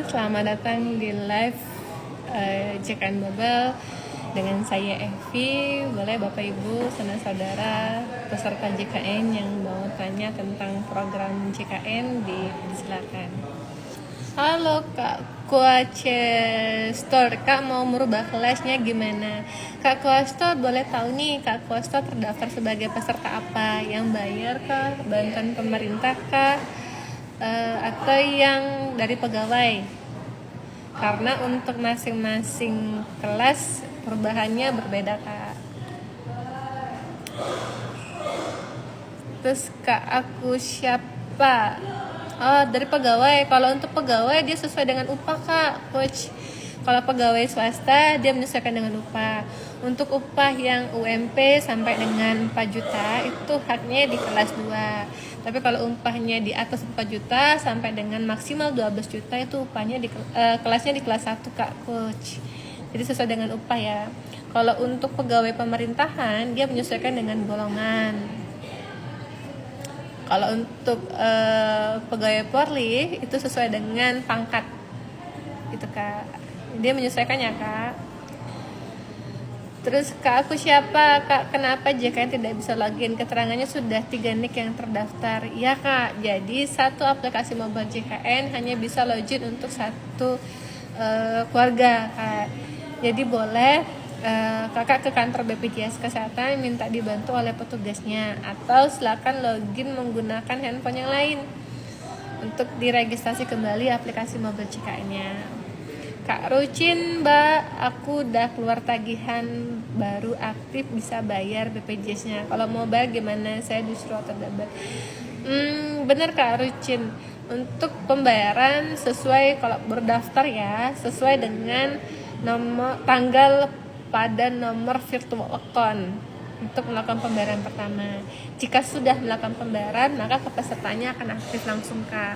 selamat datang di live JKN Bubble dengan saya Evi. Boleh Bapak Ibu, saudara peserta JKN yang mau tanya tentang program JKN disilakan. Halo Kak Kuastor, Kak mau merubah kelasnya gimana? Kak Kuastor, boleh tahu nih Kak Kuastor terdaftar sebagai peserta apa? Yang bayar kah? Bantuan pemerintah kah? Atau yang dari pegawai? Karena untuk masing-masing kelas perubahannya berbeda Kak. Terus Kak aku siapa? Oh, dari pegawai. Kalau untuk pegawai dia sesuai dengan upah Kak, Coach. Kalau pegawai swasta dia menyesuaikan dengan upah. Untuk upah yang UMP sampai dengan 4 juta itu haknya di kelas 2. Tapi kalau upahnya di atas 4 juta sampai dengan maksimal 12 juta itu upahnya kelasnya di kelas 1 Kak, Coach. Jadi sesuai dengan upah ya. Kalau untuk pegawai pemerintahan dia menyesuaikan dengan golongan. Kalau untuk pegawai Polri itu sesuai dengan pangkat. Itu Kak. Dia menyesuaikannya Kak. Terus Kak aku siapa? Kak kenapa JKN tidak bisa login? Keterangannya sudah 3 nick yang terdaftar. Ya Kak, jadi satu aplikasi mobile JKN hanya bisa login untuk satu keluarga Kak. Jadi boleh kakak ke kantor BPJS Kesehatan minta dibantu oleh petugasnya, atau silakan login menggunakan handphone yang lain untuk diregistrasi kembali aplikasi mobile JKN-nya. Kak Rucin, Mbak, aku udah keluar tagihan baru aktif bisa bayar BPJS-nya. Kalau mau bayar gimana? Saya disuruh terdapat. Bener Kak Rucin. Untuk pembayaran sesuai kalau berdaftar ya, sesuai dengan tanggal pada nomor virtual account untuk melakukan pembayaran pertama. Jika sudah melakukan pembayaran, maka kepesertanya akan aktif langsung Kak.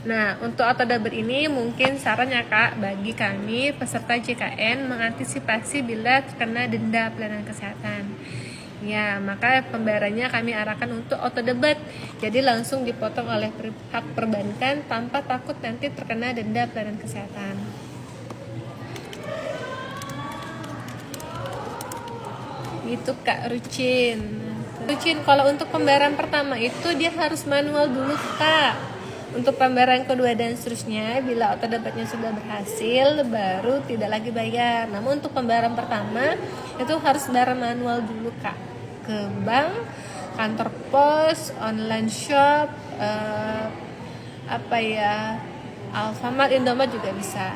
Nah, untuk autodebit ini mungkin sarannya Kak bagi kami peserta JKN mengantisipasi bila terkena denda pelayanan kesehatan. Ya, maka pembayarannya kami arahkan untuk autodebit. Jadi langsung dipotong oleh pihak perbankan tanpa takut nanti terkena denda pelayanan kesehatan. Gitu Kak Rucin. Kalau untuk pembayaran pertama itu dia harus manual dulu Kak. Untuk pembayaran kedua dan seterusnya, bila autodebitnya sudah berhasil, baru tidak lagi bayar. Namun untuk pembayaran pertama itu harus bayar manual dulu Kak, ke bank, kantor pos, online shop, Alfamart, Indomaret juga bisa.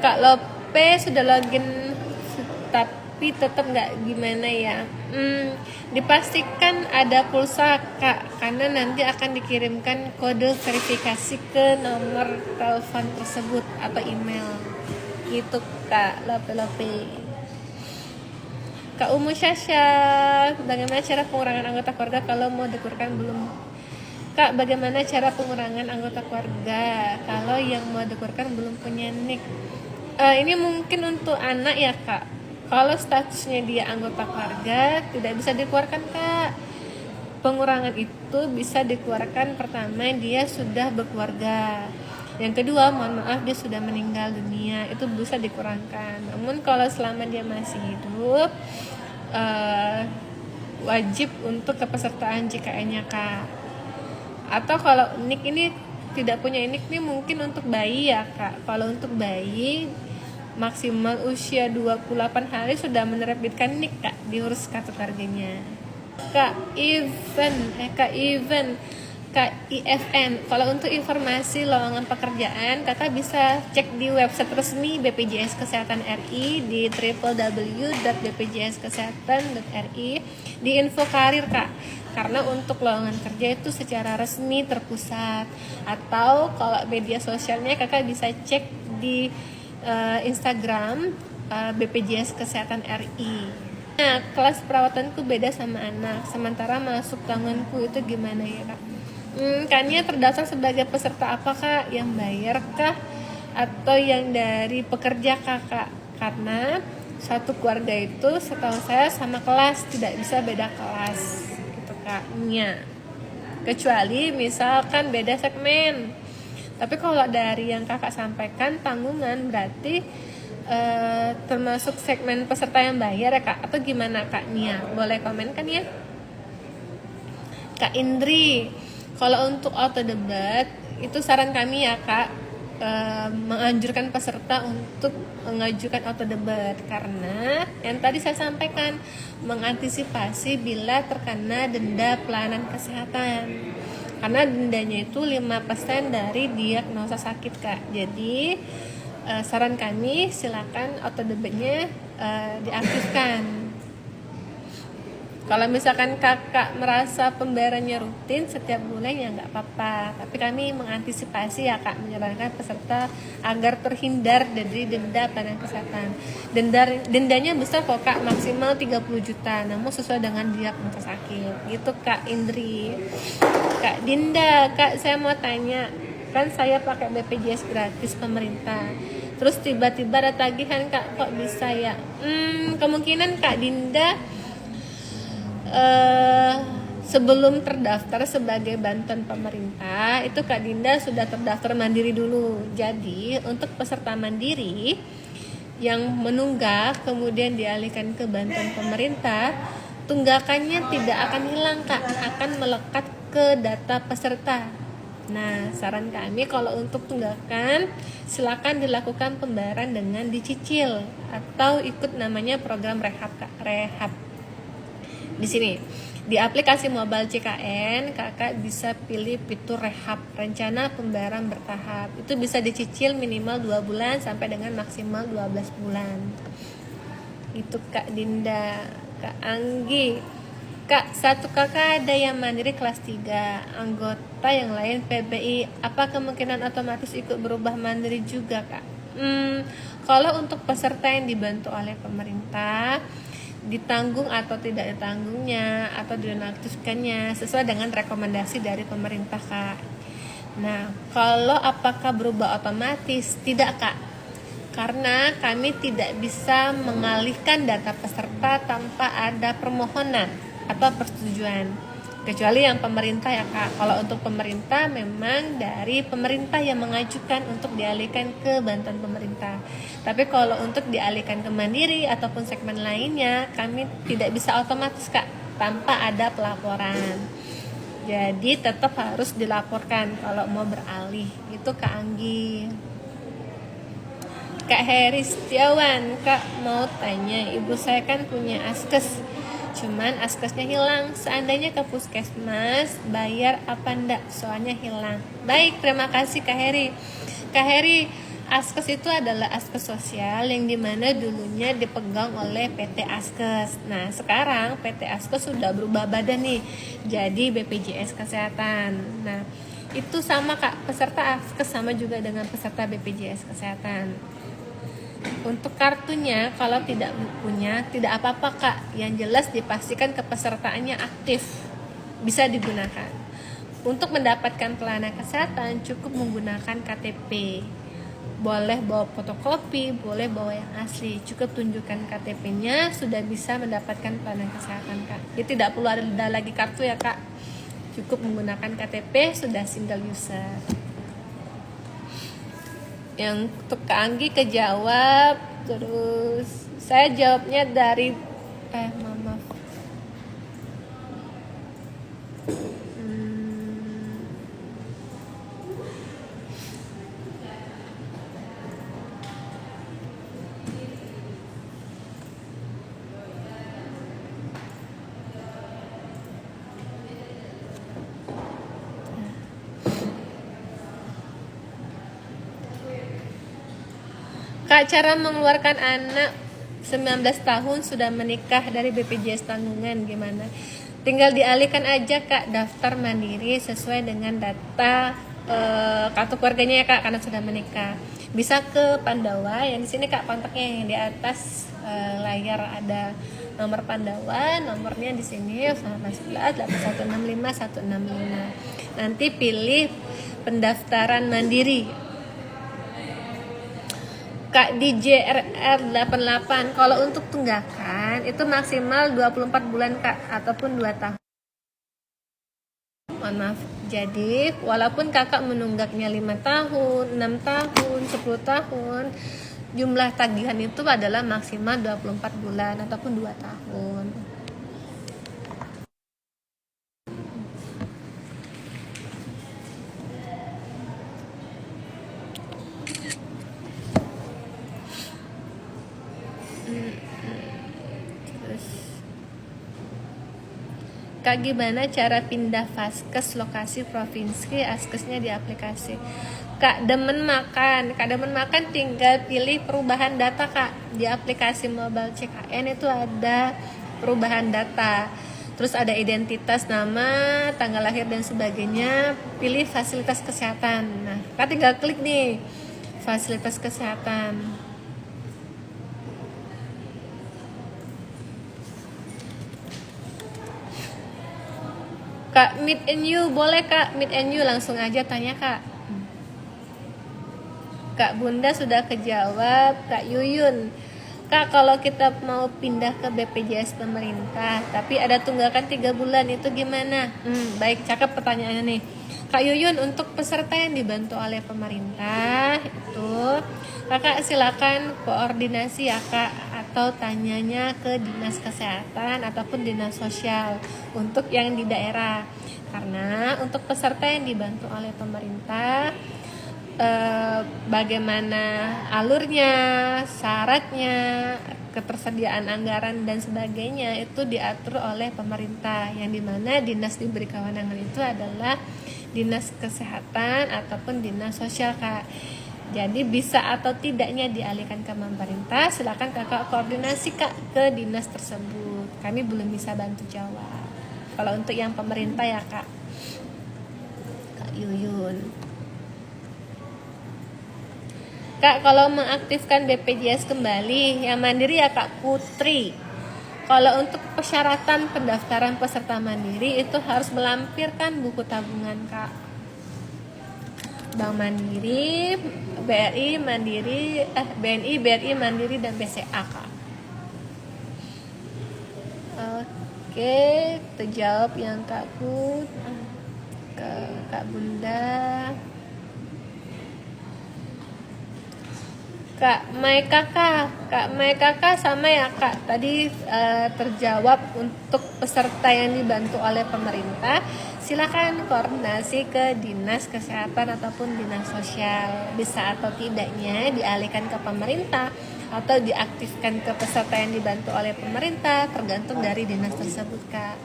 Kak Lope sudah login tapi tetap nggak gimana ya. Dipastikan ada pulsa Kak, karena nanti akan dikirimkan kode verifikasi ke nomor telepon tersebut atau email. Gitu Kak Lope. Kak Umu Syasha, bagaimana cara pengurangan anggota keluarga kalau mau dikurangkan belum? Kak, bagaimana cara pengurangan anggota keluarga kalau yang mau dikurangkan belum punya nick? Ini mungkin untuk anak ya Kak. Kalau statusnya dia anggota keluarga tidak bisa dikeluarkan Kak. Pengurangan itu bisa dikeluarkan pertama dia sudah berkeluarga. Yang kedua, mohon maaf dia sudah meninggal dunia, itu bisa dikurangkan. Namun kalau selama dia masih hidup, wajib untuk kepesertaan JKN-nya Kak. Atau kalau nick ini tidak punya nick nih mungkin untuk bayi ya Kak. Kalau untuk bayi maksimal usia 28 hari sudah menerbitkan nick Kak, diurus kartu keluarganya. Kak IFN, kalau untuk informasi lowongan pekerjaan Kakak bisa cek di website resmi BPJS Kesehatan RI di www.bpjskesehatan.ri di info karir Kak. Karena untuk lowongan kerja itu secara resmi terpusat, atau kalau media sosialnya Kakak bisa cek di Instagram BPJS Kesehatan RI. Nah, kelas perawatanku beda sama anak, sementara masuk tanggunganku itu gimana ya Kak? Kayaknya terdaftar sebagai peserta apa Kak? Yang bayar kah? Atau yang dari pekerja Kakak? Karena satu keluarga itu setahu saya sama kelas, tidak bisa beda kelas gitu Kak. kecuali misalkan beda segmen. Tapi kalau dari yang kakak sampaikan tanggungan berarti termasuk segmen peserta yang bayar ya kak, atau gimana kak Nia? Boleh komen kan ya? Kak Indri, kalau untuk auto debat itu saran kami ya kak, menganjurkan peserta untuk mengajukan auto debat karena yang tadi saya sampaikan mengantisipasi bila terkena denda pelayanan kesehatan, karena dendanya itu 5% dari diagnosa sakit kak. Jadi saran kami silakan auto debatnya diaktifkan. Kalau misalkan kakak merasa pembayarannya rutin setiap bulan ya nggak apa-apa, tapi kami mengantisipasi ya kak, menyarankan peserta agar terhindar dari denda pelayanan kesehatan. Dendanya besar kok kak, maksimal 30 juta, namun sesuai dengan diagnosa sakit gitu kak Indri. Kak Dinda, kak saya mau tanya, kan saya pakai BPJS gratis pemerintah, terus tiba-tiba ada tagihan kak, kok bisa ya? Kemungkinan kak Dinda sebelum terdaftar sebagai bantuan pemerintah itu kak Dinda sudah terdaftar mandiri dulu. Jadi untuk peserta mandiri yang menunggak kemudian dialihkan ke bantuan pemerintah, tunggakannya tidak akan hilang kak, akan melekat ke data peserta. Nah, saran kami kalau untuk tunggakan silakan dilakukan pembayaran dengan dicicil atau ikut namanya program rehab kak, rehab. Di sini di aplikasi mobile CKN kakak bisa pilih fitur rehab, rencana pembayaran bertahap. Itu bisa dicicil minimal 2 bulan sampai dengan maksimal 12 bulan. Itu kak Dinda. Kak Anggi, kak satu kakak ada yang mandiri kelas 3, anggota yang lain PBI, apa kemungkinan otomatis ikut berubah mandiri juga kak? Kalau untuk peserta yang dibantu oleh pemerintah, ditanggung atau tidak ditanggungnya atau dinonaktifkannya sesuai dengan rekomendasi dari pemerintah kak. Nah, kalau apakah berubah otomatis? Tidak kak, karena kami tidak bisa mengalihkan data peserta tanpa ada permohonan atau persetujuan, kecuali yang pemerintah ya kak. Kalau untuk pemerintah memang dari pemerintah yang mengajukan untuk dialihkan ke bantuan pemerintah. Tapi kalau untuk dialihkan ke mandiri ataupun segmen lainnya, kami tidak bisa otomatis kak tanpa ada pelaporan. Jadi tetap harus dilaporkan kalau mau beralih. Itu kak Anggi. Kak Heri Setiawan, kak mau tanya, ibu saya kan punya askes, cuman askesnya hilang. Seandainya ke puskesmas, bayar apa enggak? Soalnya hilang. Baik, terima kasih Kak Heri. Kak Heri, askes itu adalah askes sosial yang dimana dulunya dipegang oleh PT Askes. Nah, sekarang PT Askes sudah berubah badan nih, jadi BPJS Kesehatan. Nah, itu sama Kak, peserta Askes sama juga dengan peserta BPJS Kesehatan. Untuk kartunya kalau tidak punya tidak apa-apa kak, yang jelas dipastikan kepesertaannya aktif, bisa digunakan. Untuk mendapatkan pelayanan kesehatan cukup menggunakan KTP, boleh bawa fotokopi, boleh bawa yang asli, cukup tunjukkan KTP-nya sudah bisa mendapatkan pelayanan kesehatan kak. Jadi tidak perlu ada lagi kartu ya kak, cukup menggunakan KTP, sudah single user. Yang untuk Kak Anggi kejawab, terus saya jawabnya dari maaf. Kak, cara mengeluarkan anak 19 tahun sudah menikah dari BPJS tanggungan gimana? Tinggal dialihkan aja kak, daftar mandiri sesuai dengan data kartu keluarganya ya kak, karena sudah menikah. Bisa ke Pandawa, yang di sini kak kontaknya yang di atas layar ada nomor Pandawa, nomornya di sini 911 8165 165. Nanti pilih pendaftaran mandiri. Kak DJ RR88, kalau untuk tunggakan itu maksimal 24 bulan kak, ataupun 2 tahun. mohon maaf. Jadi walaupun kakak menunggaknya 5 tahun, 6 tahun, 10 tahun, jumlah tagihan itu adalah maksimal 24 bulan ataupun 2 tahun. Kak, gimana cara pindah vaskes lokasi provinsi, askesnya di aplikasi? Kak demen makan tinggal pilih perubahan data Kak. Di aplikasi mobile CKN itu ada perubahan data. Terus ada identitas, nama, tanggal lahir dan sebagainya. Pilih fasilitas kesehatan. Nah, Kak tinggal klik nih fasilitas kesehatan. Kak, meet and you, boleh Kak, meet and you, langsung aja tanya Kak. Kak Bunda sudah kejawab. Kak Yuyun, Kak kalau kita mau pindah ke BPJS pemerintah tapi ada tunggakan 3 bulan itu gimana? Baik, cakep pertanyaannya nih Kak Yuyun. Untuk peserta yang dibantu oleh pemerintah itu Kakak silakan koordinasi ya Kak, atau tanyanya ke dinas kesehatan ataupun dinas sosial untuk yang di daerah. Karena untuk peserta yang dibantu oleh pemerintah, bagaimana alurnya, syaratnya, ketersediaan anggaran dan sebagainya itu diatur oleh pemerintah, yang dimana dinas diberi kewenangan itu adalah dinas kesehatan ataupun dinas sosial Kak. Jadi bisa atau tidaknya dialihkan ke pemerintah, silakan kakak koordinasi Kak ke dinas tersebut. Kami belum bisa bantu jawab kalau untuk yang pemerintah ya Kak. Kak Yuyun, Kak kalau mengaktifkan BPJS kembali yang mandiri ya Kak Putri. Kalau untuk persyaratan pendaftaran peserta mandiri itu harus melampirkan buku tabungan Kak. Bank Mandiri, BRI Mandiri, BNI, BRI Mandiri dan BCA Kak. Oke, terjawab yang Kak Put, ke Kak Bunda. Kak Mai Kakak sama ya Kak. Tadi terjawab untuk peserta yang dibantu oleh pemerintah. Silakan koordinasi ke dinas kesehatan ataupun dinas sosial. Bisa atau tidaknya dialihkan ke pemerintah atau diaktifkan ke peserta yang dibantu oleh pemerintah, tergantung dari dinas tersebut Kak.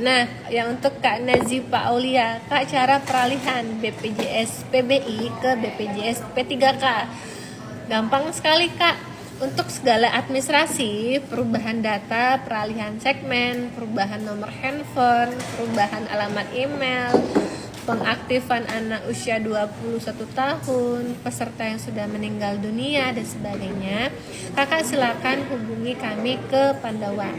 Nah, yang untuk Kak Nazifa Aulia, Kak cara peralihan BPJS PBI ke BPJS P3K. Gampang sekali Kak. Untuk segala administrasi, perubahan data, peralihan segmen, perubahan nomor handphone, perubahan alamat email, pengaktifan anak usia 21 tahun, peserta yang sudah meninggal dunia dan sebagainya, Kakak silakan hubungi kami ke Pandawa.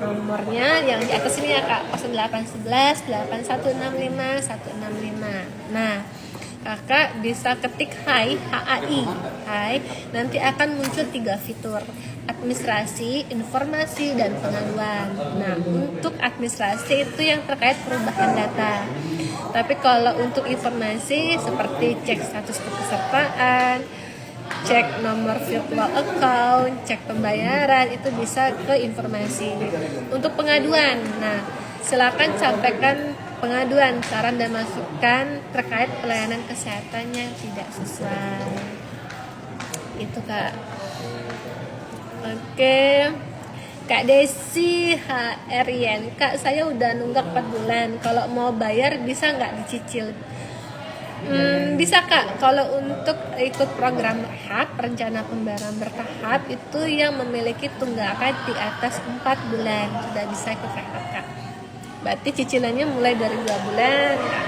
Nomornya yang di atas ini ya Kak, 0811 8165 165. Nah, Kakak bisa ketik HAI, nanti akan muncul 3 fitur: administrasi, informasi, dan pengaduan. Nah, untuk administrasi itu yang terkait perubahan data. Tapi kalau untuk informasi seperti cek status kepesertaan, cek nomor virtual account, cek pembayaran, itu bisa ke informasi. Untuk pengaduan, nah silakan sampaikan pengaduan, saran dan masukan terkait pelayanan kesehatan yang tidak sesuai. Itu Kak. Oke, Kak Desi HRN, Kak saya udah nunggak 4 bulan, kalau mau bayar bisa nggak dicicil? Bisa Kak, kalau untuk ikut program REHAB, rencana pembayaran bertahap, itu yang memiliki tunggakan di atas 4 bulan sudah bisa ikut REHAB Kak. Berarti cicilannya mulai dari 2 bulan Kak.